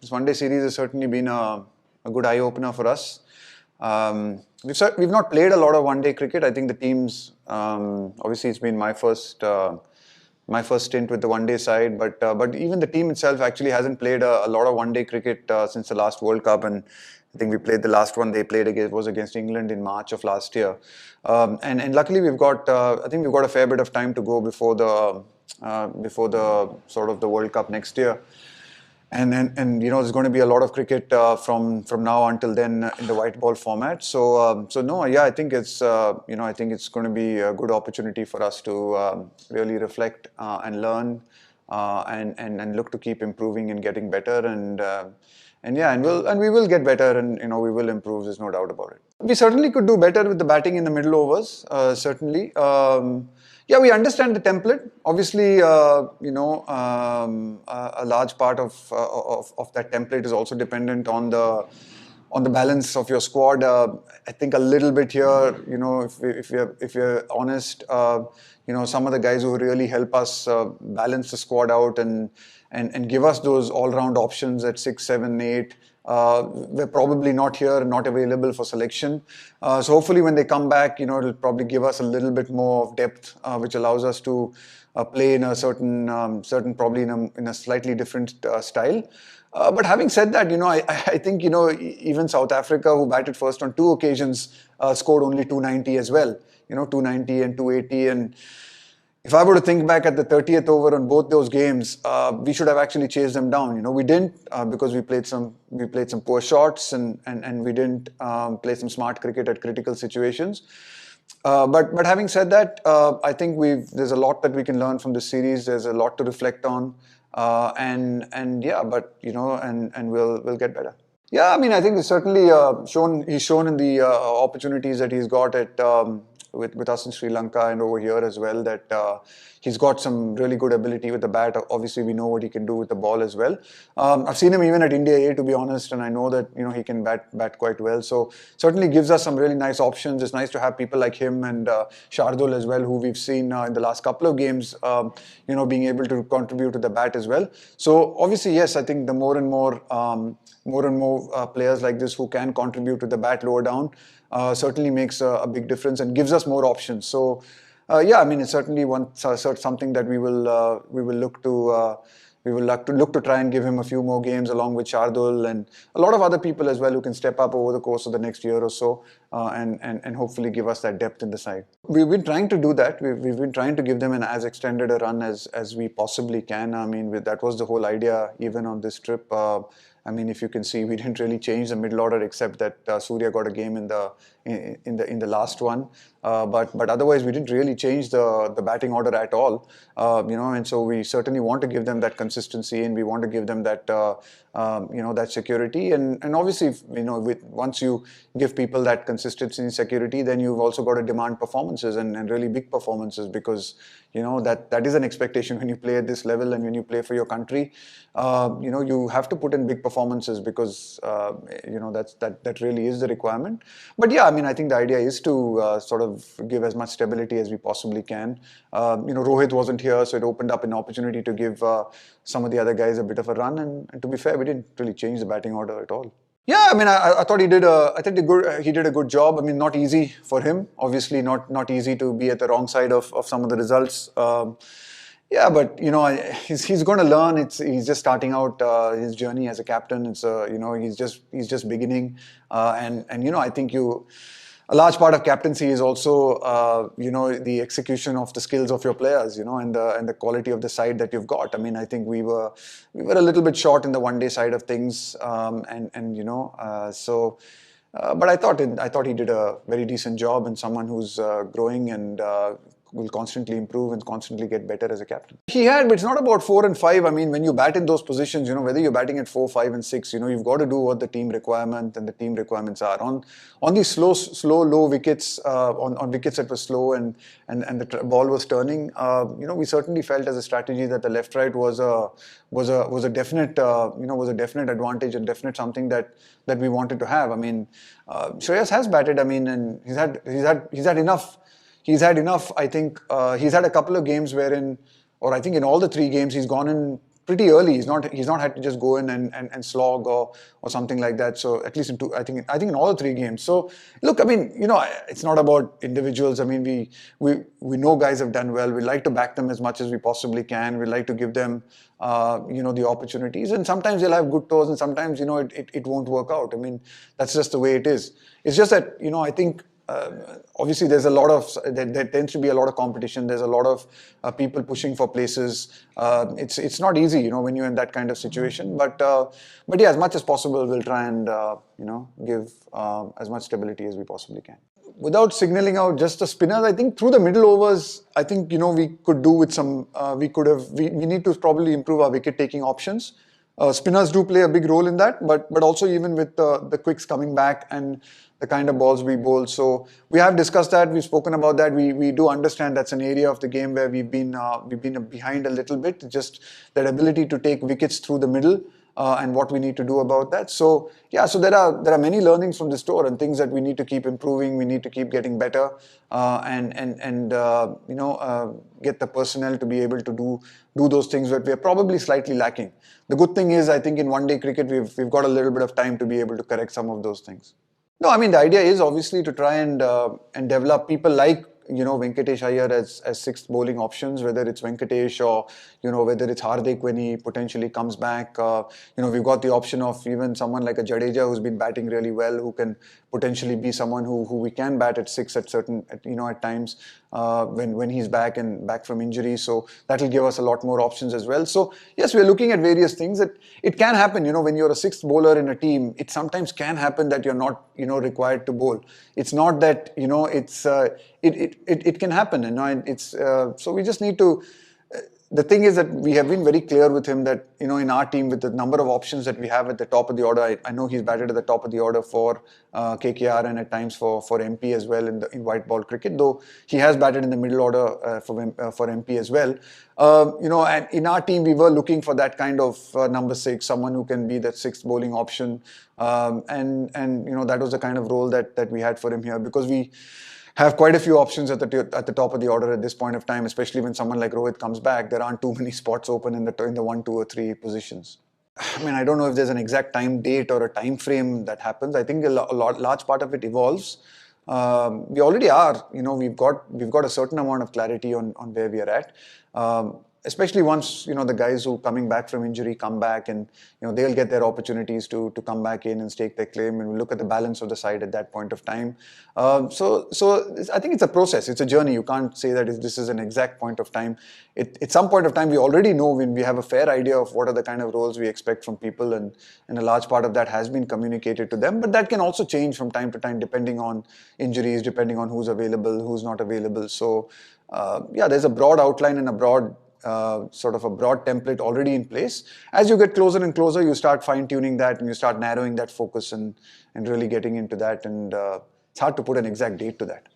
This one-day series has certainly been a good eye-opener for us. We've not played a lot of one-day cricket. I think the teams, obviously it's been my first stint with the one-day side, but even the team itself actually hasn't played a lot of one-day cricket since the last World Cup, and I think we played the last one they played against England in March of last year. And luckily we've got I think we've got a fair bit of time to go before the sort of the World Cup next year. And there's going to be a lot of cricket from now until then in the white ball format. So no, yeah, I think it's I think it's going to be a good opportunity for us to really reflect and learn and look to keep improving and getting better and we will get better and we will improve. There's no doubt about it. We certainly could do better with the batting in the middle overs. Certainly. Yeah, we understand the template. Obviously, a large part of that template is also dependent on the balance of your squad. I think a little bit here, if you're honest, some of the guys who really help us balance the squad out and give us those all-round options at 6, 7, 8. We're probably not here, not available for selection. So hopefully when they come back, it'll probably give us a little bit more of depth, which allows us to play in a certain probably in a slightly different style. But having said that, I think, even South Africa, who batted first on 2 occasions, scored only 290 as well. 290 and 280. And if I were to think back at the 30th over on both those games, we should have actually chased them down. We didn't because we played some poor shots and we didn't play some smart cricket at critical situations. But having said that, I think there's a lot that we can learn from this series. There's a lot to reflect on, and we'll get better. Yeah, I mean, I think it's certainly he's shown in the opportunities that he's got at with us in Sri Lanka and over here as well, that he's got some really good ability with the bat. Obviously, we know what he can do with the ball as well. I've seen him even at India A, to be honest, and I know that he can bat quite well. So certainly gives us some really nice options. It's nice to have people like him and Shardul as well, who we've seen in the last couple of games, being able to contribute to the bat as well. So obviously, yes, I think the more and more players like this who can contribute to the bat lower down certainly makes a big difference and gives us more options. So yeah, I mean, it's certainly something that we will look to try and give him a few more games along with Shardul and a lot of other people as well who can step up over the course of the next year or so and hopefully give us that depth in the side. We've been trying to do that. We've been trying to give them an as extended a run as we possibly can. I mean, that was the whole idea even on this trip. I mean, if you can see, we didn't really change the middle order except that Surya got a game in the last one. But otherwise, we didn't really change the batting order at all. And so we certainly want to give them that consistency and we want to give them that that security. And obviously, once you give people that consistency and security, then you've also got to demand performances and really big performances, because that is an expectation when you play at this level and when you play for your country. You have to put in big performances because that really is the requirement. But yeah, I mean, I think the idea is to sort of give as much stability as we possibly can. Rohit wasn't here, so it opened up an opportunity to give some of the other guys a bit of a run. And to be fair, we didn't really change the batting order at all. Yeah, I mean, I thought he did a good job. I mean, not easy for him. Obviously, not easy to be at the wrong side of some of the results. Yeah, but he's going to learn. He's just starting out his journey as a captain. It's he's just beginning, and I think a large part of captaincy is also the execution of the skills of your players, and the quality of the side that you've got. I mean, I think we were a little bit short in the one-day side of things, but I thought he did a very decent job, and someone who's growing and will constantly improve and constantly get better as a captain. He had, but it's not about 4 and 5. I mean, when you bat in those positions, whether you're batting at 4, 5 and 6, you've got to do what the team requirement and the team requirements are. On these slow, low wickets, on wickets that were slow and the ball was turning, we certainly felt as a strategy that the left-right was a definite advantage and definite something that we wanted to have. I mean, Shreyas has batted. I mean, and he's had enough. He's had enough. I think he's had a couple of games wherein, or I think in all the 3 games, he's gone in pretty early. He's not had to just go in and slog or something like that. So at least I think in all the 3 games. So look, I mean, it's not about individuals. I mean, we know guys have done well. We like to back them as much as we possibly can. We like to give them the opportunities, and sometimes they'll have good tours, and sometimes it won't work out. I mean, that's just the way it is. It's just that I think. Obviously, there's a lot of there tends to be a lot of competition. There's a lot of people pushing for places. It's not easy, when you're in that kind of situation. But yeah, as much as possible, we'll try and give as much stability as we possibly can. Without signaling out just the spinners, I think through the middle overs, I think we could do with some. We need to probably improve our wicket taking options. Spinners do play a big role in that, but also even with the quicks coming back and the kind of balls we bowl. So we have discussed that. We've spoken about that. We do understand that's an area of the game where we've been behind a little bit. Just that ability to take wickets through the middle and what we need to do about that. So yeah, so there are many learnings from this tour and things that we need to keep improving. We need to keep getting better and get the personnel to be able to do those things that we are probably slightly lacking. The good thing is, I think in one-day cricket we've got a little bit of time to be able to correct some of those things. No, I mean, the idea is obviously to try and develop people like Venkatesh Iyer as sixth bowling options, whether it's Venkatesh or whether it's Hardik when he potentially comes back. We've got the option of even someone like a Jadeja who's been batting really well, who can potentially be someone who we can bat at six at times when he's back from injury. So that will give us a lot more options as well. So yes, we're looking at various things. That it can happen. When you're a sixth bowler in a team, it sometimes can happen that you're not required to bowl. It's not that it can happen, and it's so we just need to. The thing is that we have been very clear with him that in our team, with the number of options that we have at the top of the order, I know he's batted at the top of the order for KKR and at times for MP as well in white ball cricket. Though he has batted in the middle order for MP as well. And in our team, we were looking for that kind of number 6, someone who can be that sixth bowling option, and that was the kind of role that we had for him here, because we have quite a few options at the top of the order at this point of time, especially when someone like Rohit comes back. There aren't too many spots open in the 1, 2 or 3 positions. I mean, I don't know if there's an exact time date or a time frame that happens. I think a large part of it evolves. We already are, we've got a certain amount of clarity on where we are at. Especially once the guys who coming back from injury come back, and they'll get their opportunities to come back in and stake their claim, and we'll look at the balance of the side at that point of time. So I think it's a process, it's a journey. You can't say that this is an exact point of time. At some point of time, we already know, when we have a fair idea of what are the kind of roles we expect from people, and a large part of that has been communicated to them. But that can also change from time to time depending on injuries, depending on who's available, who's not available. So yeah, there's a broad outline and a broad sort of a broad template already in place. As you get closer and closer, you start fine-tuning that, and you start narrowing that focus and really getting into that. And it's hard to put an exact date to that.